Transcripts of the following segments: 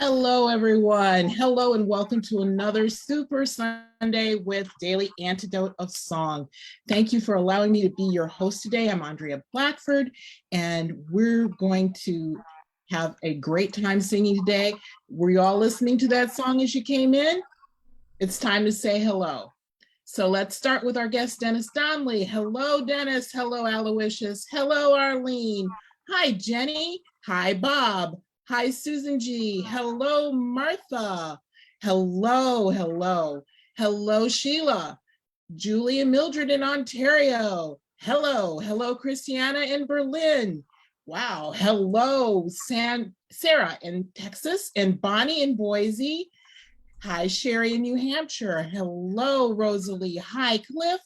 Hello, everyone. Hello, and welcome to another Super Sunday with Daily Antidote of Song. Thank you for allowing me to be your host today. I'm Andrea Blackford, and we're going to have a great time singing today. Were you all listening to that song as you came in? It's time to say hello. So let's start with our guest, Denis Donnelly. Hello, Dennis. Hello, Aloysius. Hello, Arlene. Hi, Jenny. Hi, Bob. Hi, Susan G. Hello, Martha. Hello, Sheila. Julie and Mildred in Ontario. Hello, Christiana in Berlin. Wow, hello, Sarah in Texas, and Bonnie in Boise. Hi, Sherry in New Hampshire. Hello, Rosalie. Hi, Cliff.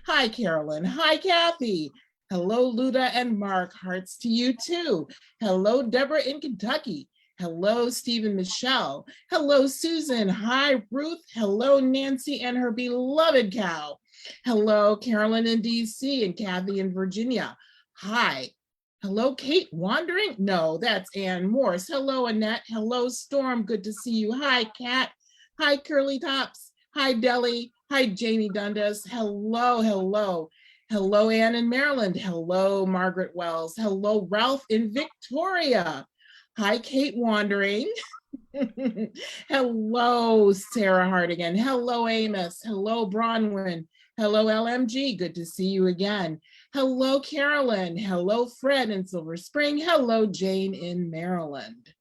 Hi, Carolyn. Hi, Kathy. Hello, Luda and Mark. Hearts to you too. Hello, Deborah in Kentucky. Hello, Stephen Michelle. Hello, Susan. Hi, Ruth. Hello, Nancy and her beloved cow. Hello, Carolyn in DC and Kathy in Virginia. Hi. Hello, Kate. Wandering? No, that's Ann Morse. Hello, Annette. Hello, Storm. Good to see you. Hi, Kat. Hi, Curly Tops. Hi, Deli. Hi, Jamie Dundas. Hello, Ann in Maryland. Hello, Margaret Wells. Hello, Ralph in Victoria. Hi, Kate Wandering. Hello, Sarah Hardigan. Hello, Amos. Hello, Bronwyn. Hello, LMG. Good to see you again. Hello, Carolyn. Hello, Fred in Silver Spring. Hello, Jane in Maryland.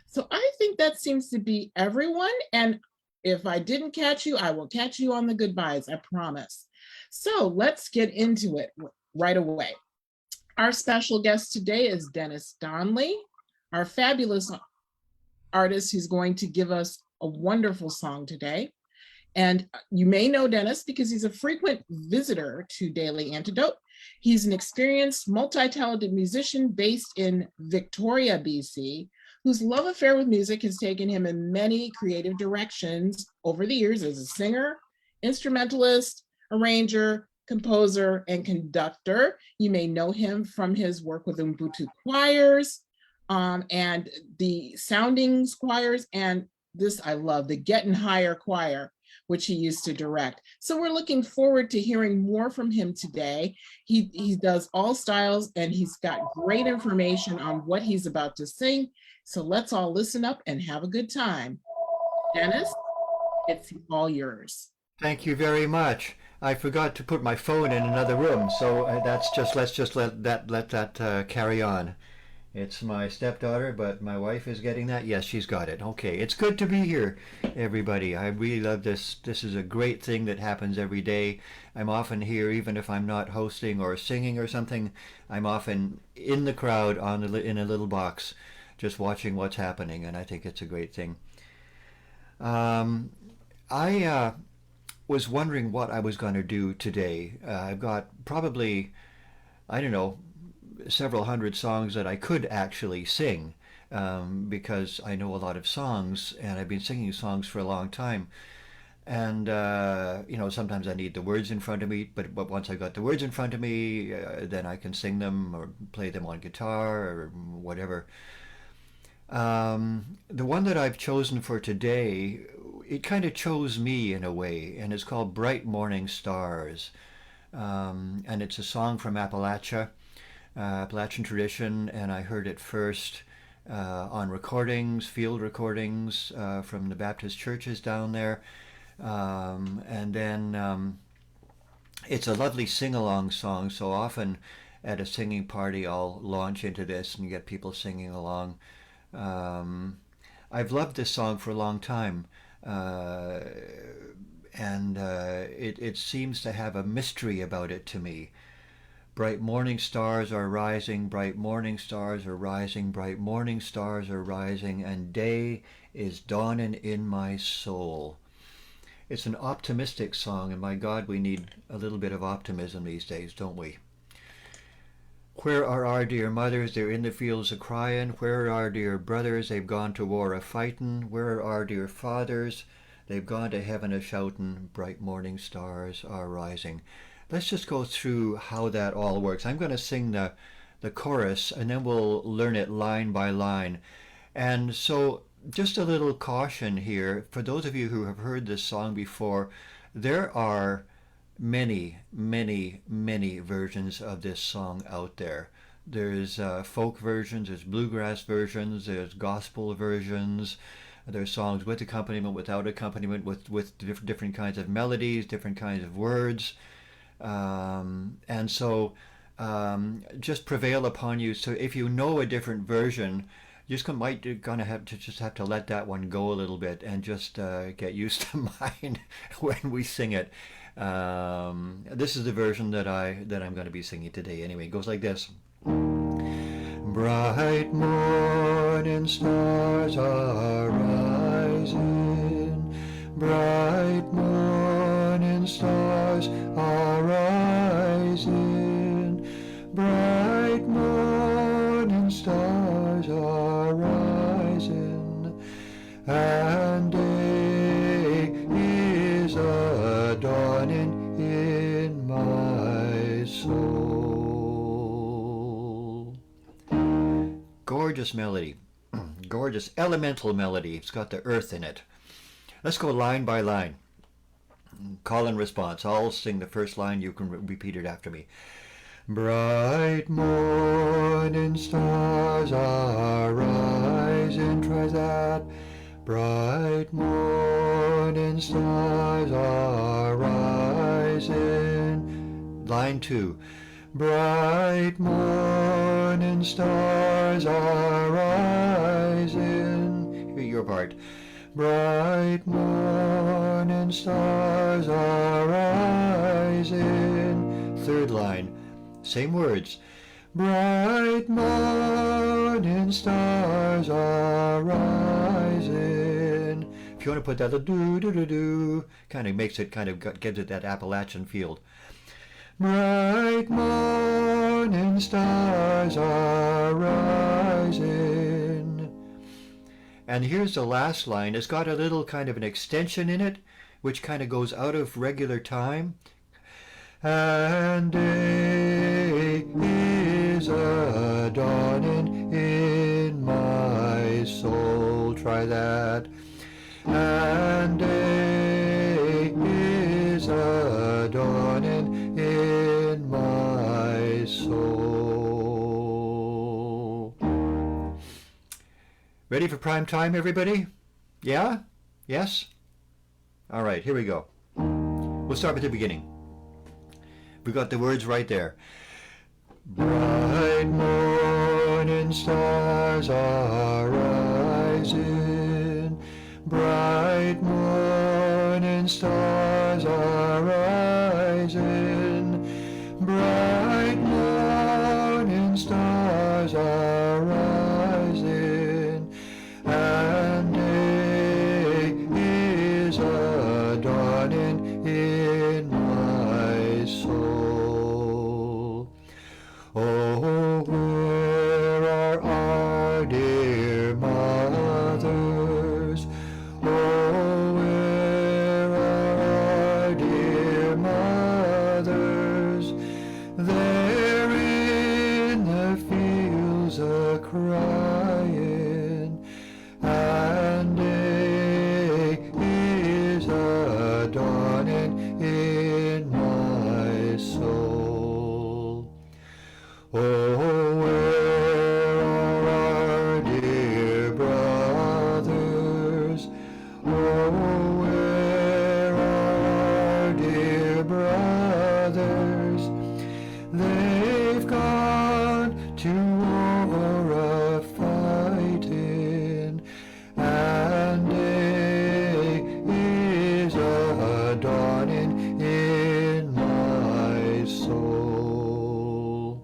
So I think that seems to be everyone. And if I didn't catch you, I will catch you on the goodbyes, I promise. So let's get into it right away. Our special guest today is Denis Donnelly, our fabulous artist who's going to give us a wonderful song today. And you may know Denis because he's a frequent visitor to Daily Antidote. He's an experienced, multi-talented musician based in Victoria, BC, whose love affair with music has taken him in many creative directions over the years as a singer, instrumentalist, arranger, composer, and conductor. You may know him from his work with Ubuntu choirs and the Soundings choirs, and this I love, the Getting Higher choir, which he used to direct. So we're looking forward to hearing more from him today. He does all styles, and he's got great information on what he's about to sing. So let's all listen up and have a good time. Denis, it's all yours. Thank you very much. I forgot to put my phone in another room, so let's just let that carry on. It's my stepdaughter, but my wife is getting that. Yes, she's got it. Okay, it's good to be here, everybody. I really love this. This is a great thing that happens every day. I'm often here, even if I'm not hosting or singing or something. I'm often in the crowd in a little box, just watching what's happening, and I think it's a great thing. I was wondering what I was going to do today. I've got probably, I don't know, several hundred songs that I could actually sing because I know a lot of songs and I've been singing songs for a long time. And, sometimes I need the words in front of me, but once I got the words in front of me, then I can sing them or play them on guitar or whatever. The one that I've chosen for today, it kind of chose me in a way, and it's called Bright Morning Stars. And it's a song from Appalachian tradition, and I heard it first on recordings, field recordings from the Baptist churches down there. And then it's a lovely sing-along song, so often at a singing party I'll launch into this and get people singing along. I've loved this song for a long time, and it seems to have a mystery about it to me. Bright morning stars are rising, bright morning stars are rising, bright morning stars are rising, and day is dawning in my soul. It's an optimistic song, and my God, we need a little bit of optimism these days, don't we? Where are our dear mothers? They're in the fields a-cryin'. Where are our dear brothers? They've gone to war a-fightin'. Where are our dear fathers? They've gone to heaven a-shoutin'. Bright morning stars are rising. Let's just go through how that all works. I'm going to sing the chorus, and then we'll learn it line by line. And so just a little caution here. For those of you who have heard this song before, there are many, many, many versions of this song out there. There's folk versions, there's bluegrass versions, there's gospel versions, there's songs with accompaniment, without accompaniment, with different kinds of melodies, different kinds of words. And so just prevail upon you. So if you know a different version, might gonna have to let that one go a little bit and just get used to mine when we sing it. This is the version that I'm going to be singing today. Anyway, it goes like this. Bright morning stars are rising. Bright morning stars are rising. Bright morning stars are rising. And day is a-dawnin in my soul. Gorgeous melody. Gorgeous elemental melody. It's got the earth in it. Let's go line by line. Call and response. I'll sing the first line. You can repeat it after me. Bright morning stars are rising. Try that. Bright morning stars are rising. Line 2. Bright morning stars are rising. Hear your part. Bright morning stars are rising. Third line. Same words. Bright morning stars are rising. If you want to put that do do do do, kind of makes it gives it that Appalachian feel. Bright morning stars are rising. And here's the last line. It's got a little kind of an extension in it, which kind of goes out of regular time. And day is a-dawnin in my soul. Try that. And day is a-dawnin in my soul. Ready for prime time, everybody? Yeah? Yes? All right, here we go. We'll start with the beginning. We got the words right there. Bright morning stars are rising. Bright morning stars are rising. Bright morning stars are rising. And day is a-dawnin in my soul. Oh, where are our dear mothers? Oh, where are our dear mothers? They're in the fields a-cryin, and day is a-dawnin in my soul. Oh, where are our dear brothers? Oh, where are our dear brothers? They've gone to war a-fightin, and day is a-dawnin in my soul.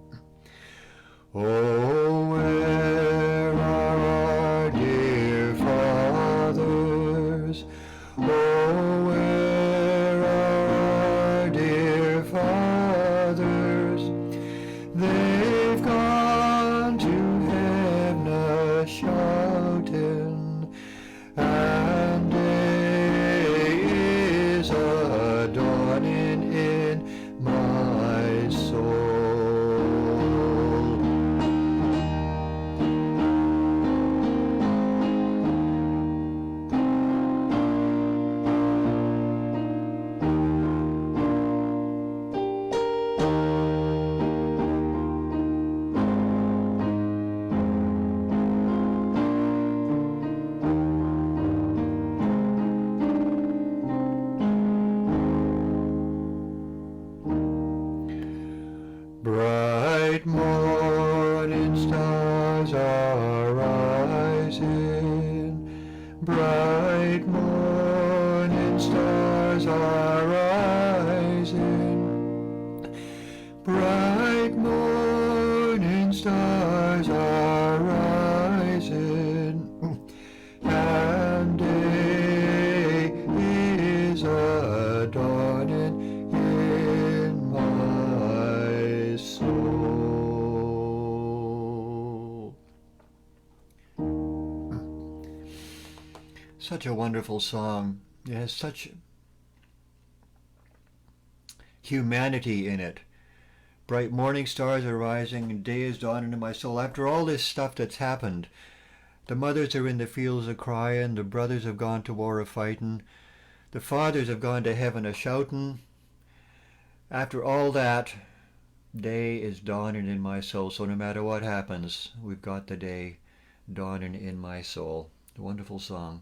such a wonderful song. It has such humanity in it. Bright morning stars are rising and day is dawning in my soul. After all this stuff that's happened, the mothers are in the fields a-cryin, the brothers have gone to war a-fightin, the fathers have gone to heaven a-shoutin. After all that, day is dawning in my soul. So no matter what happens, we've got the day dawning in my soul. A wonderful song.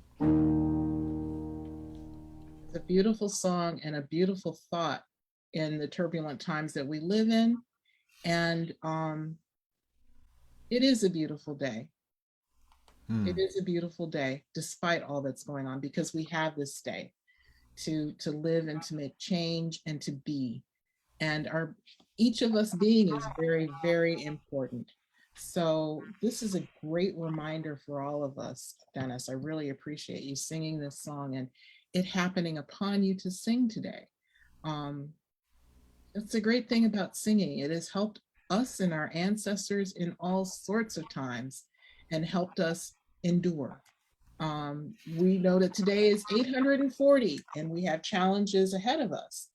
It's a beautiful song and a beautiful thought in the turbulent times that we live in. And it is a beautiful day. It is a beautiful day, despite all that's going on, because we have this day to live and to make change and to be. And each of us being is very, very important. So this is a great reminder for all of us, Dennis. I really appreciate you singing this song and it happening upon you to sing today. That's a great thing about singing. It has helped us and our ancestors in all sorts of times and helped us endure. We know that today is 840 and we have challenges ahead of us.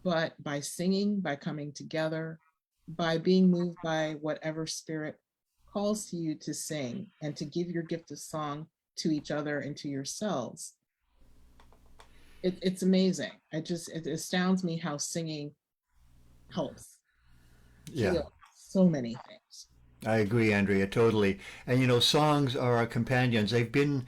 But by singing, by coming together, by being moved by whatever spirit calls to you to sing and to give your gift of song to each other and to yourselves, it's amazing. It astounds me how singing helps heal so many things. I agree, Andrea, totally. And you know, songs are our companions. They've been,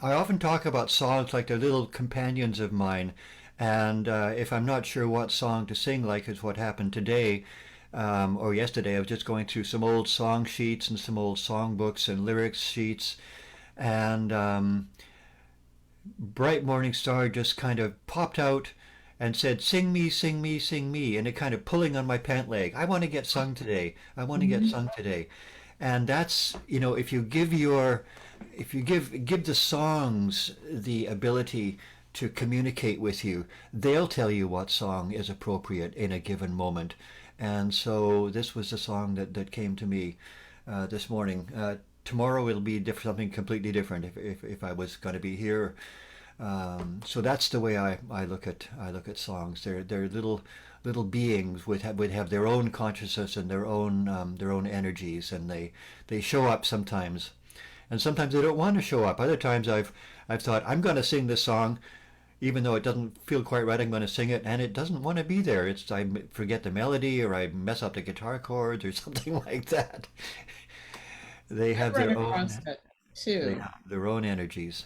I often talk about songs like they're little companions of mine. And if I'm not sure what song to sing, like is what happened today or yesterday, I was just going through some old song sheets and some old songbooks and lyrics sheets. And Bright Morning Star just kind of popped out and said, sing me, sing me, sing me. And it kind of pulling on my pant leg. I want to get sung today. I want to get sung today. And that's, you know, if you give the songs the ability to communicate with you, they'll tell you what song is appropriate in a given moment. And so this was the song that came to me this morning. Tomorrow it'll be something completely different if I was going to be here. So that's the way I look at songs. They're little beings would have their own consciousness and their own energies, and they show up sometimes, and sometimes they don't want to show up. Other times I've thought I'm going to sing this song, even though it doesn't feel quite right. I'm going to sing it, and it doesn't want to be there. I forget the melody, or I mess up the guitar chords, or something like that. They have their own too. They have their own energies.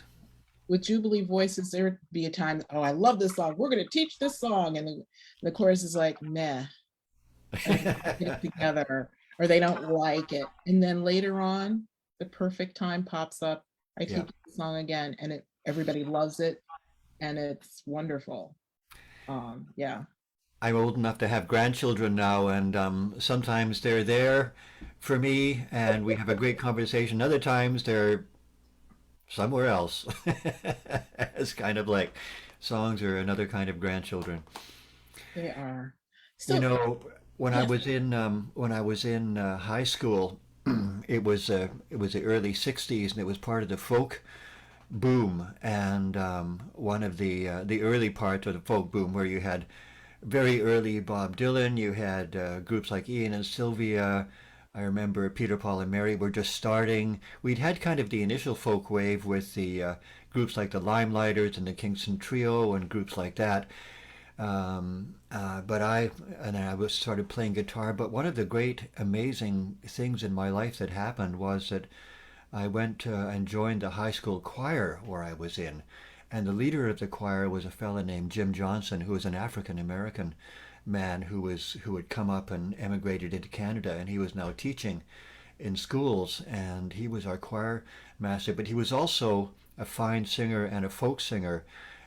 With Jubilee Voices, there would be a time, oh, I love this song. We're going to teach this song. And the chorus is like, meh, get it together, or they don't like it. And then later on, the perfect time pops up. I teach the song again, and everybody loves it, and it's wonderful. Yeah. I'm old enough to have grandchildren now, and sometimes they're there for me, and we have a great conversation. Other times they're somewhere else. It's kind of like songs are another kind of grandchildren. They are. So, you know, when I was in high school, it was the early '60s, and it was part of the folk boom, and one of the early parts of the folk boom where you had very early Bob Dylan, you had groups like Ian and Sylvia. I remember Peter, Paul, and Mary were just starting. We'd had kind of the initial folk wave with the groups like the Limelighters and the Kingston Trio and groups like that. But I was started playing guitar. But one of the great, amazing things in my life that happened was that I went and joined the high school choir where I was in. And the leader of the choir was a fellow named Jim Johnson, who was an African American man who had come up and emigrated into Canada, and he was now teaching in schools, and he was our choir master. But he was also a fine singer and a folk singer,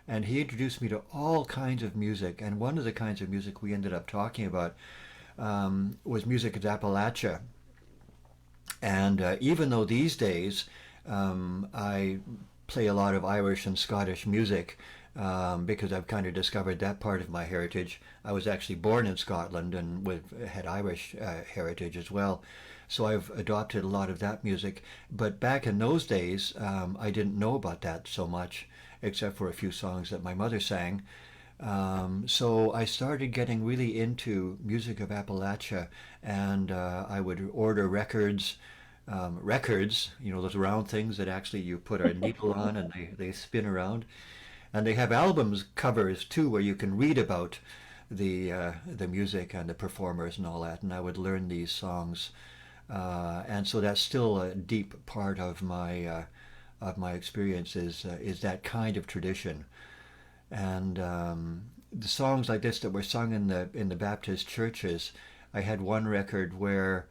and he introduced me to all kinds of music. And one of the kinds of music we ended up talking about was music of Appalachia. And even though these days I play a lot of Irish and Scottish music, because I've kind of discovered that part of my heritage. I was actually born in Scotland and had Irish heritage as well. So I've adopted a lot of that music. But back in those days, I didn't know about that so much, except for a few songs that my mother sang. So I started getting really into music of Appalachia, and I would order records, those round things that actually you put a needle on and they spin around. And they have albums covers too, where you can read about the music and the performers and all that. And I would learn these songs, and so that's still a deep part of my experience is that kind of tradition. And the songs like this that were sung in the Baptist churches, I had one record where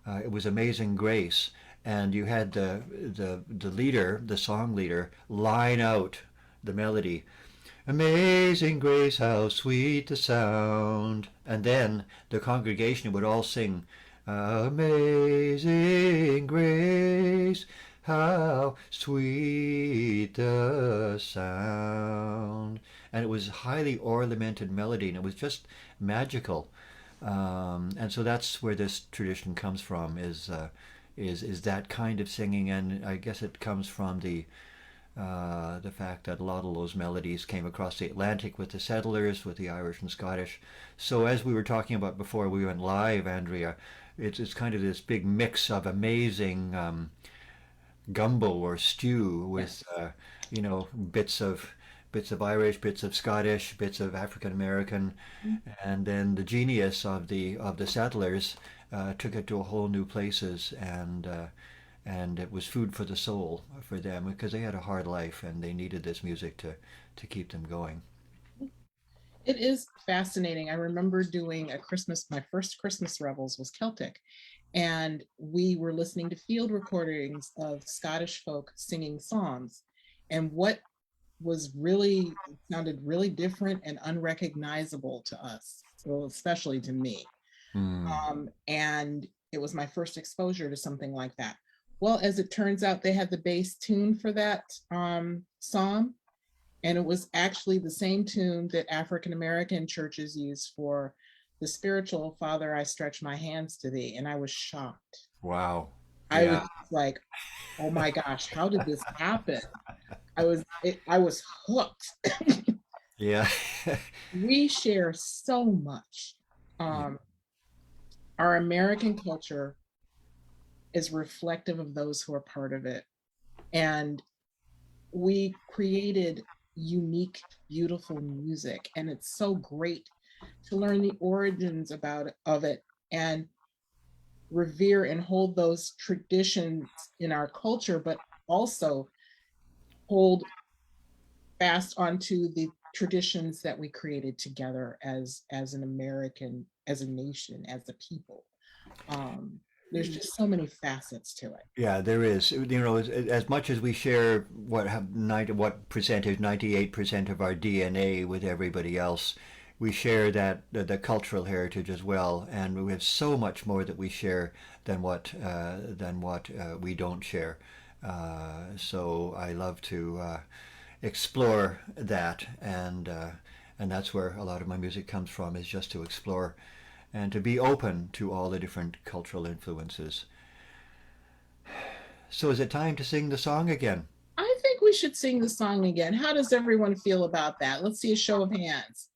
it was Amazing Grace, and you had the leader, the song leader, line out the melody. Amazing grace, how sweet the sound. And then the congregation would all sing, Amazing grace, how sweet the sound. And it was highly ornamented melody, and it was just magical. And so that's where this tradition comes from, is that kind of singing, and I guess it comes from the fact that a lot of those melodies came across the Atlantic with the settlers, with the Irish and Scottish. So as we were talking about before we went live, Andrea, it's kind of this big mix of amazing gumbo or stew with bits of Irish, bits of Scottish, bits of African American, and then the genius of the settlers took it to a whole new places, and it was food for the soul for them because they had a hard life and they needed this music to keep them going. It is fascinating. I remember doing my first Christmas Revels was Celtic, and we were listening to field recordings of Scottish folk singing songs. And what sounded really different and unrecognizable to us, well, especially to me. Hmm. And it was my first exposure to something like that. Well, as it turns out, they had the bass tune for that song, and it was actually the same tune that African American churches use for the spiritual Father, I stretch my hands to thee. And I was shocked. Wow. I was Yeah. like, oh my gosh, how did this happen? I was hooked. Yeah. We share so much. Yeah. Um, our American culture is reflective of those who are part of it. And we created unique, beautiful music. And it's so great to learn the origins of it and revere and hold those traditions in our culture, but also hold fast onto the traditions that we created together as an American, as a nation, as a people. Um, there's just so many facets to it. Yeah, there is. As much as we share what percentage, 98% of our DNA with everybody else, we share that the cultural heritage as well, and we have so much more that we share than what we don't share. So I love to explore that, and that's where a lot of my music comes from, is just to explore and to be open to all the different cultural influences. So is it time to sing the song again? I think we should sing the song again. How does everyone feel about that? Let's see a show of hands.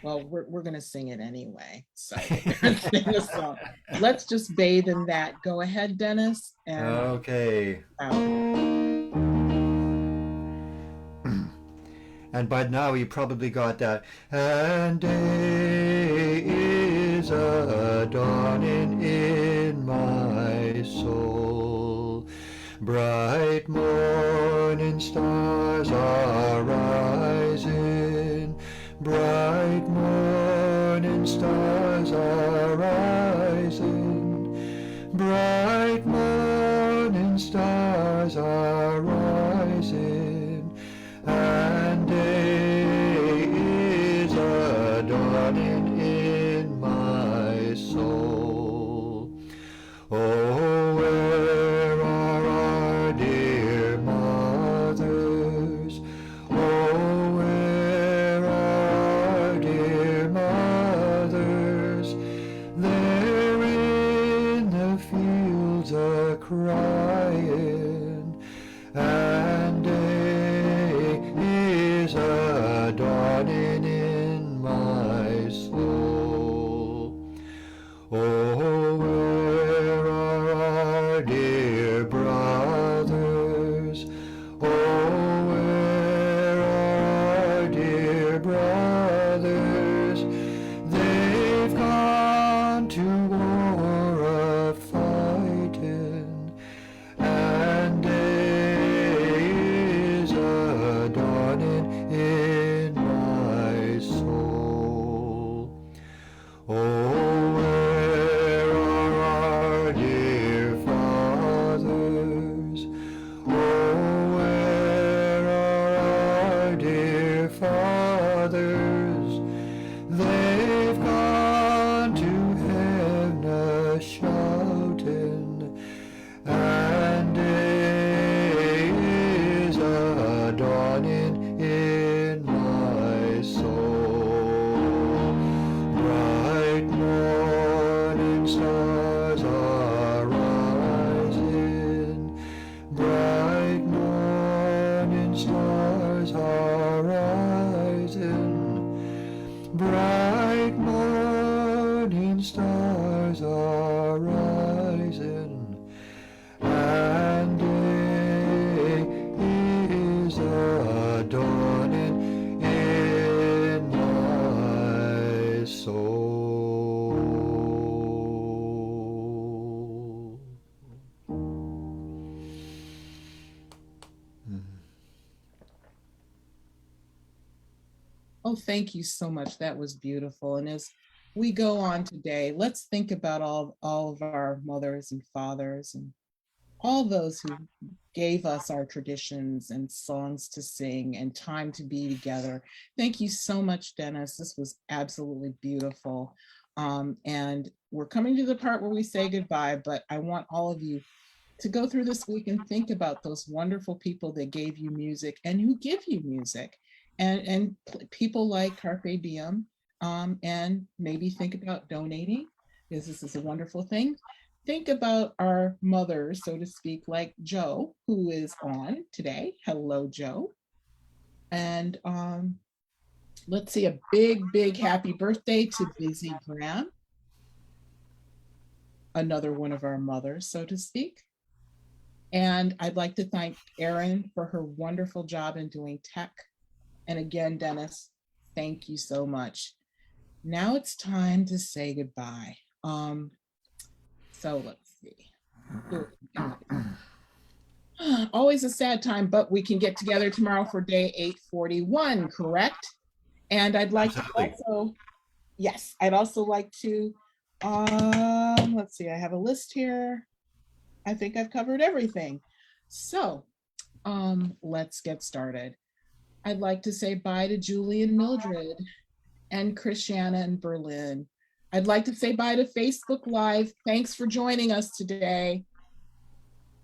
Well, we're going to sing it anyway. So we're going to sing the song. Let's just bathe in that. Go ahead, Dennis. And Okay. out. And by now you probably got that. And day is a-dawnin in my soul. Bright morning stars are rising. Bright morning stars are rising. Bright morning stars are rising. And day is a-dawning in my soul. Oh, where are our dear mothers? Oh, where are Bright morning stars are rising, and day is a-dawnin in my soul. Oh, thank you so much. That was beautiful. And as we go on today, let's think about all of our mothers and fathers and all those who gave us our traditions and songs to sing and time to be together. Thank you so much, Dennis. This was absolutely beautiful. And we're coming to the part where we say goodbye, but I want all of you to go through this week and think about those wonderful people that gave you music and who give you music, and people like Carpe Diem, and maybe think about donating, because this is a wonderful thing. Think about our mothers, so to speak, like Joe, who is on today. Hello, Joe. And let's see, a big happy birthday to Busy Graham, another one of our mothers, so to speak. And I'd like to thank Erin for her wonderful job in doing tech. And again, Dennis, thank you so much. Now it's time to say goodbye. So let's see. Always a sad time, but we can get together tomorrow for day 841, correct? And I'd like Absolutely. to also, yes, I'd also like to, let's see, I have a list here. I think I've covered everything. So let's get started. I'd like to say bye to Julie and Mildred and Christiana in Berlin. I'd like to say bye to Facebook Live. Thanks for joining us today.